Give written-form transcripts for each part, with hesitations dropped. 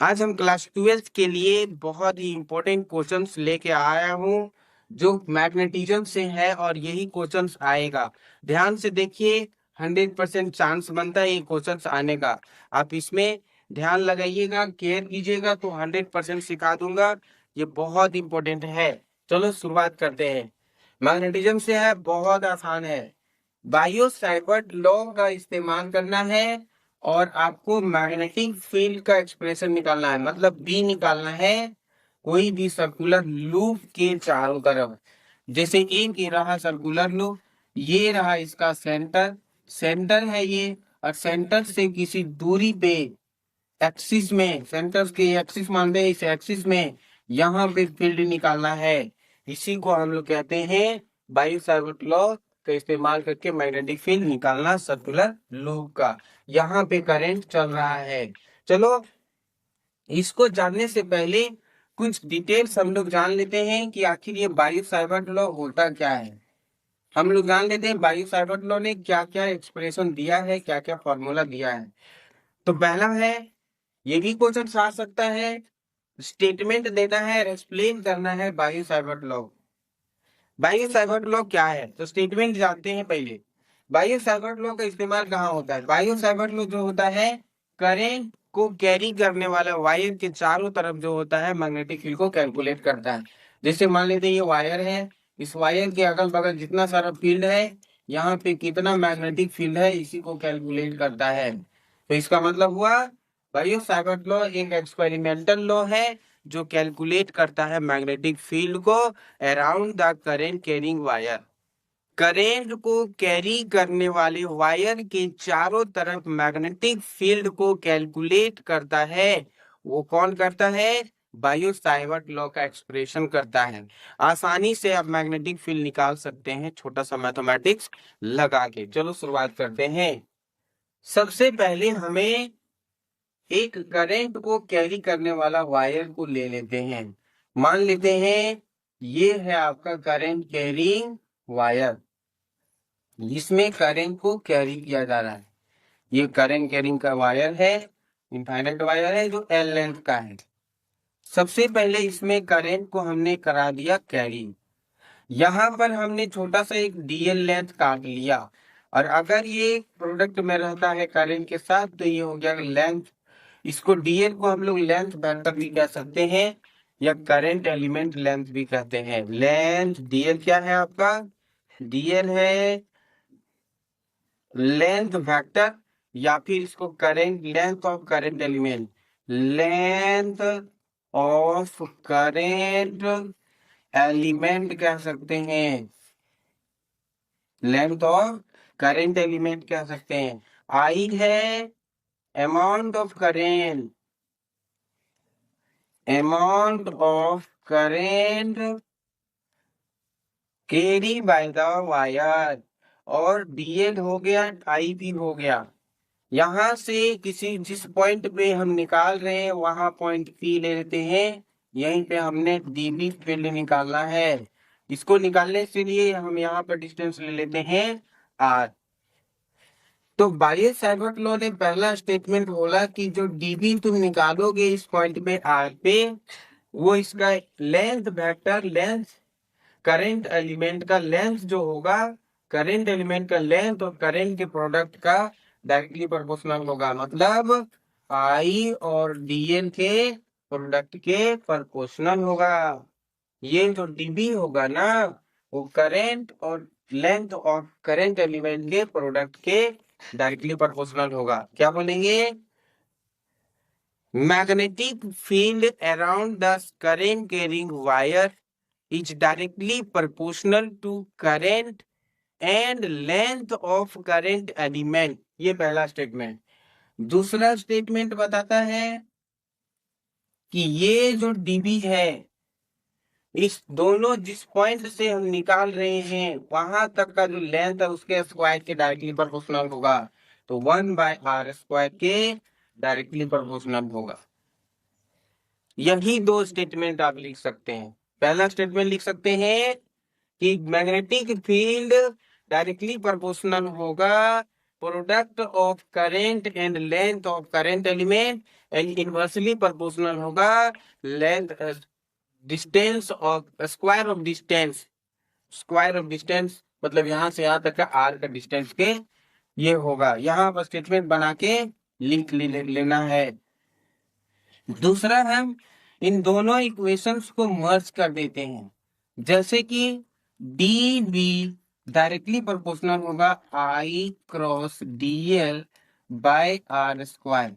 आज हम class 12th के लिए बहुत ही इंपॉर्टेंट क्वेश्चंस लेके आया हूँ जो मैग्नेटिज्म से है और यही क्वेश्चंस आएगा। ध्यान से देखिए, 100% चांस बनता है ये क्वेश्चंस आने का। आप इसमें ध्यान लगाइएगा, केयर कीजिएगा तो 100% सिखा दूंगा। ये बहुत इंपॉर्टेंट है। चलो शुरुआत करते हैं। मैग्नेटिज्म से है, बहुत आसान है। बायो साइबर्ट लॉ का इस्तेमाल करना है और आपको मैग्नेटिक फील्ड का एक्सप्रेशन निकालना है, मतलब बी निकालना है कोई भी सर्कुलर लूप के चारों तरफ। जैसे एक ये रहा सर्कुलर लूप, ये रहा इसका सेंटर, सेंटर है ये, और सेंटर से किसी दूरी पे एक्सिस में, सेंटर के एक्सिस मानते हैं, इस एक्सिस में यहाँ पे फील्ड निकालना है। इसी को हम लोग कहते हैं बायो साइबर्ट लॉ का इस्तेमाल करके मैग्नेटिक फील्ड निकालना सर्कुलर लूप का। यहाँ पे करंट चल रहा है। चलो इसको जानने से पहले कुछ डिटेल्स हम लोग जान लेते हैं कि आखिर ये बायो साइबर्ट लॉ होता क्या है। हम लोग जान लेते हैं बायो साइबर्ट लॉ ने क्या क्या एक्सप्रेशन दिया है, क्या क्या फॉर्मूला दिया है। तो पहला है, ये भी क्वेश्चन आ सकता है, स्टेटमेंट देना है और एक्सप्लेन करना है बायो साइबर्ट लॉ। बायो साइबर्ट लॉ क्या है तो स्टेटमेंट जानते हैं पहले। बायो साइबर्ट लॉ का इस्तेमाल कहाँ होता है? बायो साइबर्ट लॉ जो होता है, करंट को कैरी करने वाला वायर के चारों तरफ जो होता है मैग्नेटिक फील्ड को कैलकुलेट करता है। जैसे मान लेते हैं ये वायर है, इस वायर के अगल बगल जितना सारा फील्ड है, यहाँ पे कितना मैग्नेटिक फील्ड है, इसी को कैलकुलेट करता है। तो इसका मतलब हुआ बायो साइबर्ट लॉ एक एक्सपेरिमेंटल लॉ है जो कैलकुलेट करता है मैग्नेटिक फील्ड को around the current carrying wire. Current को कैरी करने वाले वायर के चारों तरफ मैग्नेटिक फील्ड को कैलकुलेट करता है। वो कौन करता है? बायो साइबर्ट लॉ का एक्सप्रेशन करता है। आसानी से आप मैग्नेटिक फील्ड निकाल सकते हैं छोटा सा मैथमेटिक्स लगा के। चलो शुरुआत करते हैं। सबसे पहले हमें एक करंट को कैरी करने वाला वायर को ले लेते हैं। मान लेते हैं ये है आपका करंट कैरिंग वायर, जिसमें करंट को कैरी किया जा रहा है। ये करंट कैरिंग का वायर है, इनफाइनाइट वायर है जो एल लेंथ का है। सबसे पहले इसमें करंट को हमने करा दिया कैरी। यहाँ पर हमने छोटा सा एक डीएल लेंथ काट लिया, और अगर ये प्रोडक्ट में रहता है करंट के साथ तो ये हो गया लेंथ। इसको डीएल को हम लोग लेंथ वेक्टर भी कह सकते हैं या करंट एलिमेंट लेंथ भी कहते हैं। लेंथ डीएल क्या है आपका? डीएल है लेंथ वेक्टर, या फिर इसको current length of current element, length of current element कह सकते हैं। लेंथ ऑफ करंट एलिमेंट कह सकते हैं। आई है amount of current, amount of current carry by the wire, और डीएल हो गया, आई भी हो गया। यहां से किसी जिस पॉइंट पे हम निकाल रहे हैं वहां पॉइंट पी ले लेते हैं। यहीं पे हमने डीबी फील्ड निकालना है। इसको निकालने के लिए हम यहाँ पर डिस्टेंस ले लेते हैं आर। तो बायो साइबर्ट लॉ ने पहला स्टेटमेंट बोला कि जो डीबी तुम निकालोगे इस पॉइंट पे आर पे, वो इसका length vector, length current element का लेंथ जो होगा, करंट एलिमेंट का लेंथ और करंट के प्रोडक्ट का डायरेक्टली प्रोपोर्शनल होगा। मतलब आई और डीएन के प्रोडक्ट के प्रोपोर्शनल होगा। ये जो डीबी होगा ना, वो करंट और लेंथ ऑफ करंट एलिमेंट के प्रोडक्ट के डायरेक्टली प्रोपोर्शनल होगा। क्या बोलेंगे? Magnetic field around the current carrying wire is directly proportional to current and length of current element। ये पहला स्टेटमेंट। दूसरा स्टेटमेंट बताता है कि ये जो डीबी है, इस दोनों जिस पॉइंट से हम निकाल रहे हैं वहां तक का जो लेंथ है उसके स्क्वायर के डायरेक्टली प्रोपोर्शनल होगा। तो 1/r² के डायरेक्टली प्रोपोर्शनल होगा। यही दो स्टेटमेंट आप लिख सकते हैं। पहला स्टेटमेंट लिख सकते हैं कि मैग्नेटिक फील्ड डायरेक्टली प्रोपोर्शनल होगा product of current and length of current element and inversely proportional होगा length distance of square of distance. Square of distance मतलब यहाँ से यहाँ तक का आर का डिस्टेंस के ये होगा। यहाँ पर स्टेटमेंट बना के लेना है। दूसरा हम इन दोनों इक्वेशंस को मर्ज कर देते हैं, जैसे कि डी बी डायरेक्टली प्रोपोर्शनल होगा I cross D L by are square.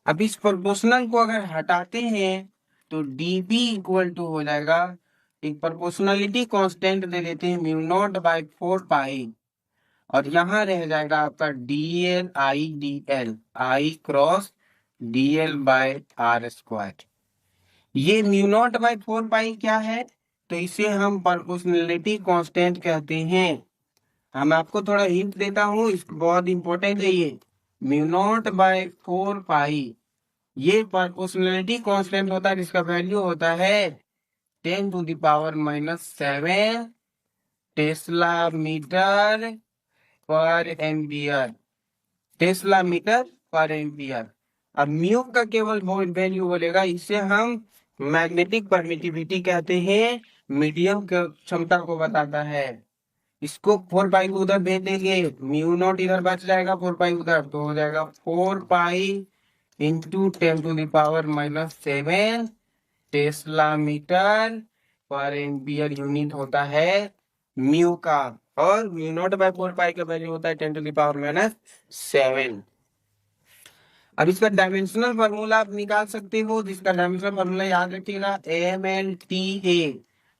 अब इस प्रोपोर्शनल को अगर हटाते हैं तो डी बी इक्वल टू हो जाएगा, एक प्रोपोर्शनलिटी कांस्टेंट दे देते हैं म्यू नॉट बाय 4 पाई, और यहाँ रह जाएगा आपका d l i cross D L by are square. ये म्यू नॉट बाय 4 पाई क्या है, तो इसे हम प्रोपोर्शनलिटी कांस्टेंट कहते हैं। हम आपको थोड़ा हिंट देता हूँ, बहुत इंपॉर्टेंट है ये। म्यू नॉट बाय 4 पाई ये प्रोपोर्शनलिटी कांस्टेंट होता है जिसका वैल्यू होता है 10⁻⁻7 टेस्ला मीटर पर एम्पियर। टेस्ला मीटर पर एम्पियर। अब म्यू का केवल वैल्यू बोलेगा, इसे हम मैग्नेटिक परमिटिविटी कहते हैं, मीडियम क्षमता को बताता है। इसको 4 पाई को उधर भेज देंगे, म्यू नॉट इधर बच जाएगा, 4 पाई उधर, तो हो जाएगा 4 पाई इंटू 10⁻⁻7 टेस्ला मीटर पर एम्पियर यूनिट होता है म्यू का, और म्यू नॉट बाय 4 पाई का वैल्यू होता है 10⁻⁻7। अब इसका डायमेंशनल फार्मूला आप निकाल सकते हो, जिसका डायमेंशनल फार्मूला याद रखिएगा MLTA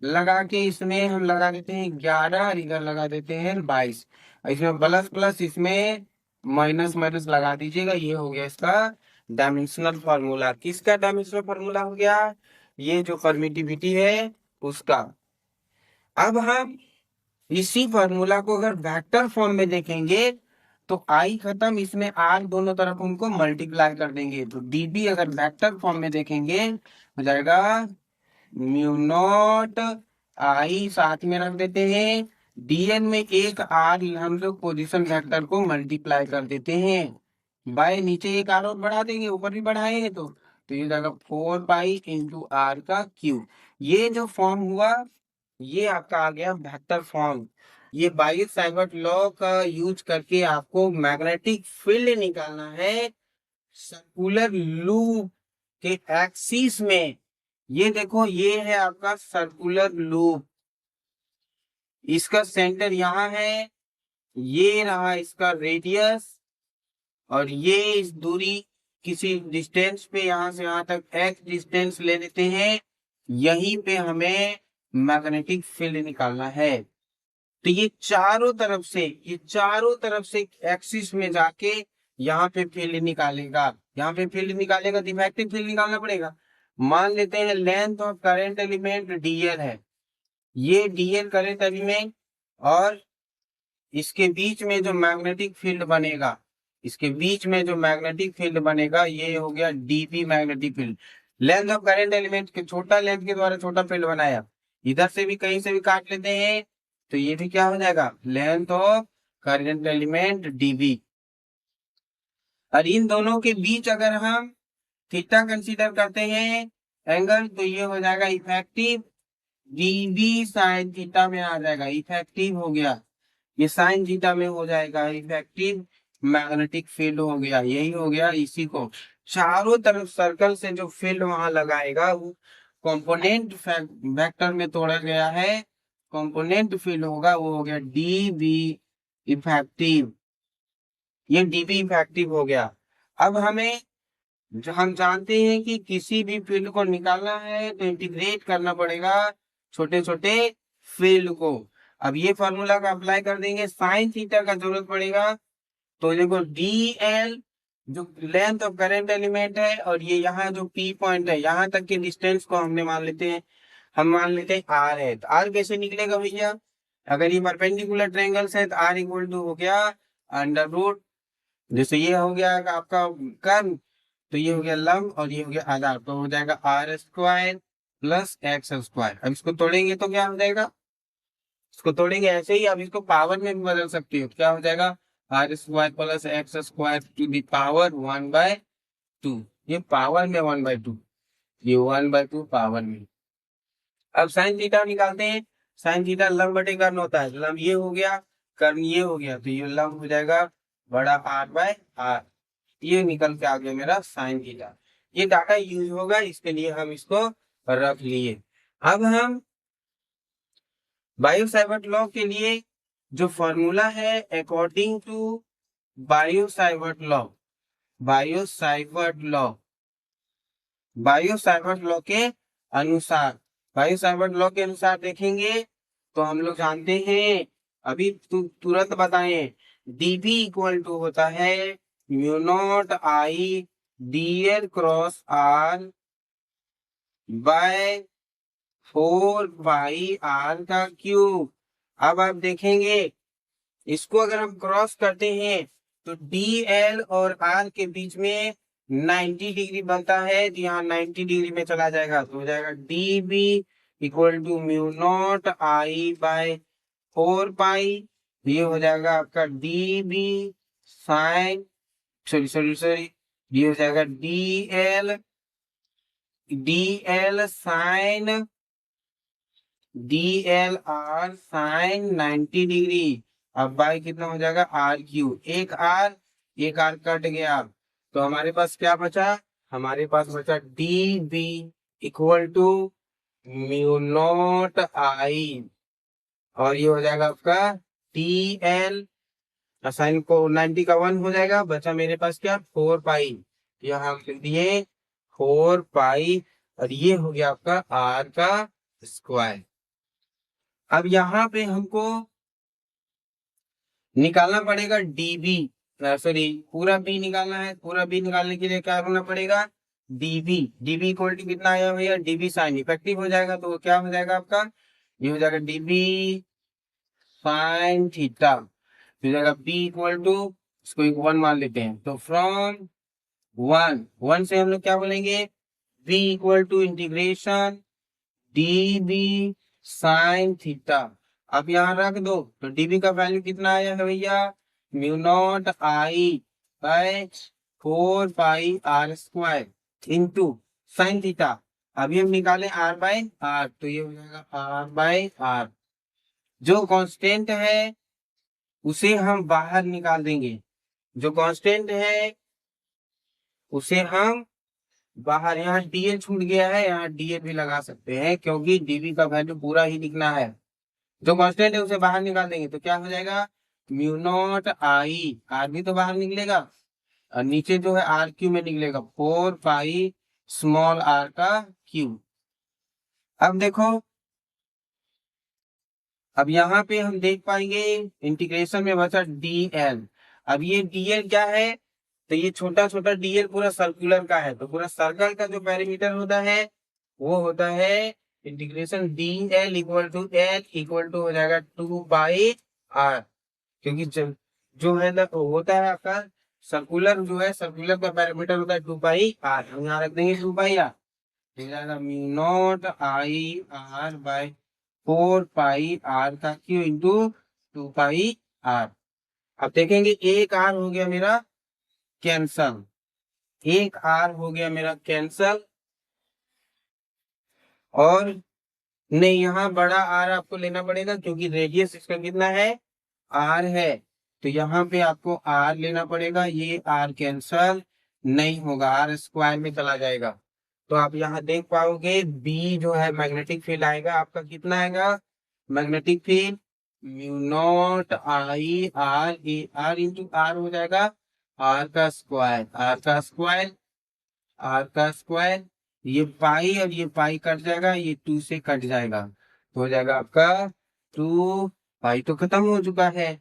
लगा के इसमें हम लगा देते हैं 11 और इधर लगा देते हैं 22, इसमें प्लस प्लस इसमें माइनस माइनस लगा दीजिएगा। ये हो गया इसका डायमेंशनल फार्मूला। किसका डायमेंशनल फार्मूला हो गया, ये जो परमिटिविटी है उसका। अब हम इसी फार्मूला को अगर वेक्टर फॉर्म में देखेंगे तो आई खत्म, इसमें आर दोनों तरफ उनको मल्टीप्लाई कर देंगे, तो डीबी अगर वेक्टर फॉर्म में देखेंगे हो जाएगा म्यू नॉट आई, साथ में रख देते हैं डीएन में एक आर, हम लोग पोजीशन वेक्टर को मल्टीप्लाई कर देते हैं, बाय नीचे एक आर और बढ़ा देंगे, ऊपर भी बढ़ाएंगे तो ये जाएगा 4 पाई इंटू आर का क्यूब। ये जो फॉर्म हुआ ये आपका आ गया वेक्टर फॉर्म। ये बाइट-साइवर्ट लॉ का यूज करके आपको मैग्नेटिक फील्ड निकालना है सर्कुलर लूप के एक्सिस में। ये देखो, ये है आपका सर्कुलर लूप, इसका सेंटर यहाँ है, ये रहा इसका रेडियस, और ये इस दूरी किसी डिस्टेंस पे यहाँ से यहाँ तक x डिस्टेंस ले लेते हैं, यहीं पे हमें मैग्नेटिक फील्ड निकालना है। तो ये चारों तरफ से एक्सिस में जाके यहाँ पे फील्ड निकालेगा, इफेक्टिव फील्ड निकालना पड़ेगा। मान लेते हैं length of current element DL है, ये डीएल करंट एलिमेंट, और इसके बीच में जो मैग्नेटिक फील्ड बनेगा, ये हो गया DP magnetic field. Length of current element के छोटा लेंथ के द्वारा छोटा फील्ड बनाया, इधर से भी कहीं से भी काट लेते हैं तो ये भी क्या हो जाएगा length of current element dB. और इन दोनों के बीच अगर हम थीटा कंसीडर करते हैं एंगल, तो ये हो जाएगा इफेक्टिव डीबी साइन थीटा में आ जाएगा, इफेक्टिव हो गया, ये साइन थीटा में हो जाएगा, इफेक्टिव मैग्नेटिक फील्ड हो गया। यही हो गया, इसी को चारों तरफ सर्कल से जो फील्ड वहां लगाएगा वो कंपोनेंट वेक्टर में तोड़ा गया है, कंपोनेंट फील्ड होगा, वो हो गया डीबी इफेक्टिव। ये डीबी इफेक्टिव हो गया। अब हमें हम जानते हैं कि किसी भी फील्ड को निकालना है तो इंटीग्रेट करना पड़ेगा छोटे छोटे फील्ड को। अब ये फॉर्मूला का अप्लाई कर देंगे, साइन थीटा का जरूरत पड़ेगा, तो देखो डी एल जो लेंथ ऑफ करंट एलिमेंट है, और ये यहाँ जो पी पॉइंट है यहाँ तक के डिस्टेंस को हमने मान लेते हैं आर है। तो आर कैसे निकलेगा भैया, अगर ये परपेंडिकुलर ट्रायंगल्स है तो आर इक्वल टू हो गया अंडर रूट, जैसे ये हो गया आपका कर्व, तो ये हो गया लंब और ये हो गया आधार, तो हो जाएगा r square plus x square. अब इसको तोड़ेंगे तो क्या हो जाएगा, इसको तोड़ेंगे ऐसे ही, अब इसको पावर में भी बदल सकते हो, क्या हो जाएगा r square plus x square to the power 1/2। ये पावर में 1/2, ये 1/2 पावर में। अब साइन थीटा निकालते हैं। साइन थीटा लंब बटे कर्ण होता है, लंब ये हो गया, कर्ण ये हो गया, तो ये लंब हो जाएगा बड़ा R/R। ये निकल के आ गया मेरा साइन थीटा। ये डाटा यूज होगा, इसके लिए हम इसको रख लिए। अब हम बायो-सावर्ट लॉ के लिए जो फॉर्मूला है, according to Biot Savart law, Biot Savart law, Biot Savart law के अनुसार, बायो-सावर्ट लॉ के अनुसार देखेंगे तो हम लोग जानते हैं, अभी तुरंत बताएं, dB इक्वल टू होता है म्यू नॉट आई dl क्रॉस r बाय 4 पाई r का क्यूब। अब आप देखेंगे, इसको अगर हम क्रॉस करते हैं तो dl और r के बीच में 90 डिग्री बनता है, तो यहाँ 90 डिग्री में चला जाएगा, तो हो जाएगा dB equal to mu naught I by 4 pi. ये हो जाएगा आपका dB साइन, सॉरी, ये हो जाएगा dl sine dlr sine 90 degree. अब बाई कितना हो जाएगा r3, एक r कट गया, तो हमारे पास क्या बचा, हमारे पास बचा dB equal to mu naught I, और ये हो जाएगा आपका dl साइन को 90 का 1 हो जाएगा, बचा मेरे पास क्या 4 पाई, यहाँ हम लिख दिए 4 पाई, और ये हो गया आपका r का स्क्वायर। अब यहाँ पे हमको निकालना पड़ेगा dB, सॉरी पूरा b निकालना है। पूरा b निकालने के लिए क्या करना पड़ेगा, dB इक्वल टू कितना आया भैया, dB साइन इफेक्टिव हो जाएगा, तो क्या हो जाएगा आपका, ये हो जाएगा dB साइन थीटा, हो जाएगा b इक्वल टू, इसको 1 मान लेते हैं, तो फ्रॉम 1 से हम लोग क्या बोलेंगे, b equal to integration dB sine theta. अब यहाँ रख दो, तो dB का वैल्यू कितना आया है भैया, mu naught I by 4 pi r² into sine theta. अभी हम निकाले r/r, तो ये हो जाएगा r/r। जो कांस्टेंट है उसे हम बाहर निकाल देंगे, जो कांस्टेंट है उसे हम बाहर, यहाँ dl छूट गया है, यहाँ dl भी लगा सकते हैं, क्योंकि dB का वैल्यू पूरा ही लिखना है। जो कांस्टेंट है उसे बाहर निकाल देंगे, तो क्या हो जाएगा, म्यू नॉट आई, आर भी तो बाहर निकलेगा, और नीचे जो है r³ में निकलेगा 4 पाई स्मॉल r का क्यूब। अब देखो, अब यहाँ पे हम देख पाएंगे इंटीग्रेशन में बचा dl। अब ये dl क्या है, तो ये छोटा छोटा dl पूरा सर्कुलर का है, तो पूरा सर्कल का जो पेरीमीटर होता है वो होता है integration dl equal to l equal to हो जाएगा 2 पाई r, क्योंकि जो है ना होता है आपका सर्कुलर, जो है सर्कुलर का पेरीमीटर होता है 2 पाई r, हम यहाँ रख देंगे 2 पाई r, हो जाएगा mu naught i r bye 4 pi r का क्यू इंटू 2 पाई r। अब देखेंगे एक r हो गया मेरा कैंसल, एक r हो गया मेरा कैंसल, और नहीं, यहाँ बड़ा r आपको लेना पड़ेगा, क्योंकि रेडियस इसका कितना है, r है, तो यहाँ पे आपको r लेना पड़ेगा। ये r कैंसल नहीं होगा, r² में चला जाएगा, तो आप यहाँ देख पाओगे b जो है मैग्नेटिक फील्ड आएगा आपका, कितना आएगा magnetic field, mu naught i r into r हो जाएगा r का स्क्वायर, r का स्क्वायर, ये पाई और ये पाई कट जाएगा, ये 2 से कट जाएगा, तो हो जाएगा आपका 2 पाई, तो खत्म हो चुका है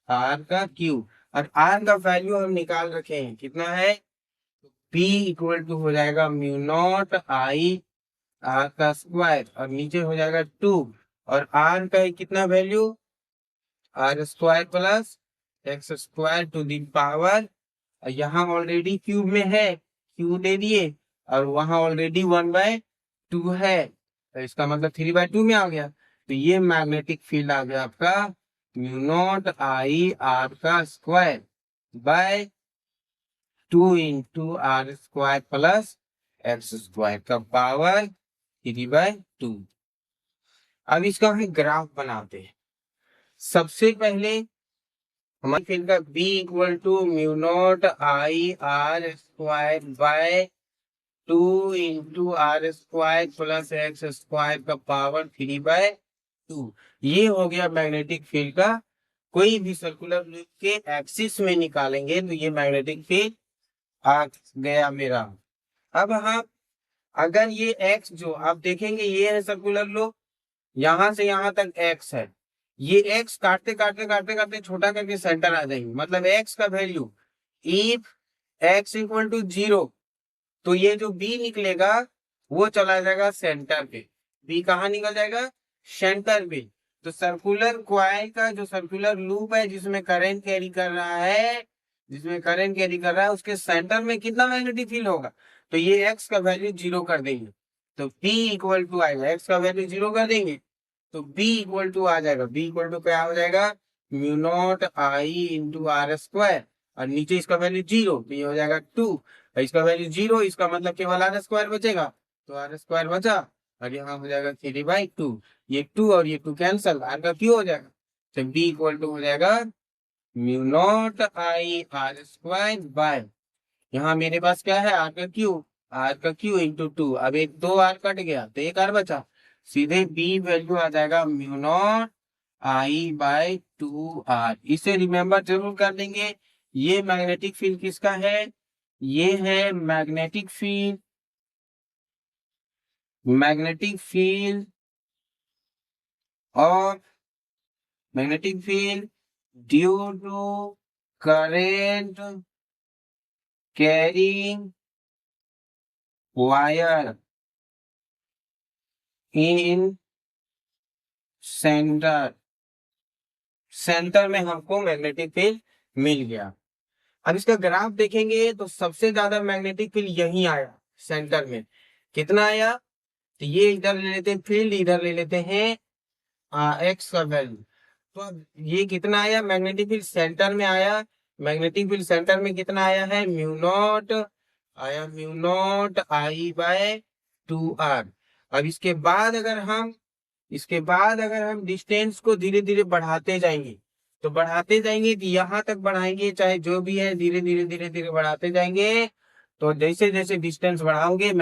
r का क्यूब। और r का वैल्यू हम निकाल रखे हैं, कितना है, p इक्वल टू हो जाएगा म्यू नॉट आई r का स्क्वायर, और नीचे हो जाएगा 2, और r का कितना value, r² plus x² to the power, यहाँ ऑलरेडी क्यूब में है, क्यूब दे दिए, और वहां ऑलरेडी 1/2 है, तो इसका मतलब 3/2 में आ गया, तो ये मैग्नेटिक फील्ड आ गया आपका म्यू नॉट आई आर का square by 2 into are square plus x square का पावर 3/2। अब इसका हम ग्राफ बनाते हैं। सबसे पहले हमारी फील्ड का b equal to mu naught i r square by 2 into are square plus x square का पावर 3/2। ये हो गया मैग्नेटिक फील्ड का। कोई भी सर्कुलर लूप के एक्सिस में निकालेंगे तो ये मैग्नेटिक फील्ड आ गया मेरा। अब हम अगर ये x जो आप देखेंगे ये है सर्कुलर लूप, यहां से यहां तक x है, ये x काटते काटते काटते काटते छोटा करके सेंटर आ जाएंगे। मतलब x का value if x equal to 0 तो ये जो b निकलेगा वो चला जाएगा सेंटर पे। b कहाँ निकल जाएगा? सेंटर पे। तो सर्कुलर कॉइल का जो सर्कुलर लूप है जिसमें करंट कैरी कर रहा है उसके सेंटर में कितना मैग्नेटिक फील्ड होगा? तो ये x का वैल्यू 0 कर देंगे तो b इक्वल टू आएगा, x का वैल्यू 0 कर देंगे तो b इक्वल टू आ जाएगा। b इक्वल टू क्या हो जाएगा? Mu naught I into are square, और नीचे इसका वैल्यू 0 तो ये हो जाएगा 2, और इसका वैल्यू 0, इसका मतलब केवल आर स्क्वायर बचेगा तो आर स्क्वायर बचा, और यहाँ हो जाएगा 3/2। ये 2 और ये 2 कैंसल, आर का क्यू हो जाएगा। तो b इक्वल टू हो जाएगा mu naught i r square bye, यहाँ मेरे पास क्या है? आर का क्यू इंटू 2। अब एक 2 आर कट गया तो एक आर बचा, सीधे बी वैल्यू आ जाएगा mu naught I by 2 R. इसे रिमेम्बर जरूर कर लेंगे। ये मैग्नेटिक फील्ड किसका है? ये है मैग्नेटिक फील्ड और magnetic field due to current carrying wire in centre में हमको मैग्नेटिक फील्ड मिल गया। अब इसका ग्राफ देखेंगे तो सबसे ज्यादा मैग्नेटिक फील्ड यहीं आया सेंटर में। कितना आया? तो ये इधर ले लेते हैं फील्ड, इधर ले लेते हैं एक्स का वैल्यू। तो अब ये कितना आया? मैग्नेटिक फील्ड सेंटर में आया। मैग्नेटिक फील्ड सेंटर में कितना आया है? म्यू नॉट आया, mu naught I by 2 R. अब इसके बाद अगर हम डिस्टेंस को धीरे धीरे बढ़ाते जाएंगे तो यहाँ तक बढ़ाएंगे, चाहे जो भी है धीरे धीरे बढ़ाते जाएंगे। तो जैसे जैसे डिस्टेंस बढ़ाओगे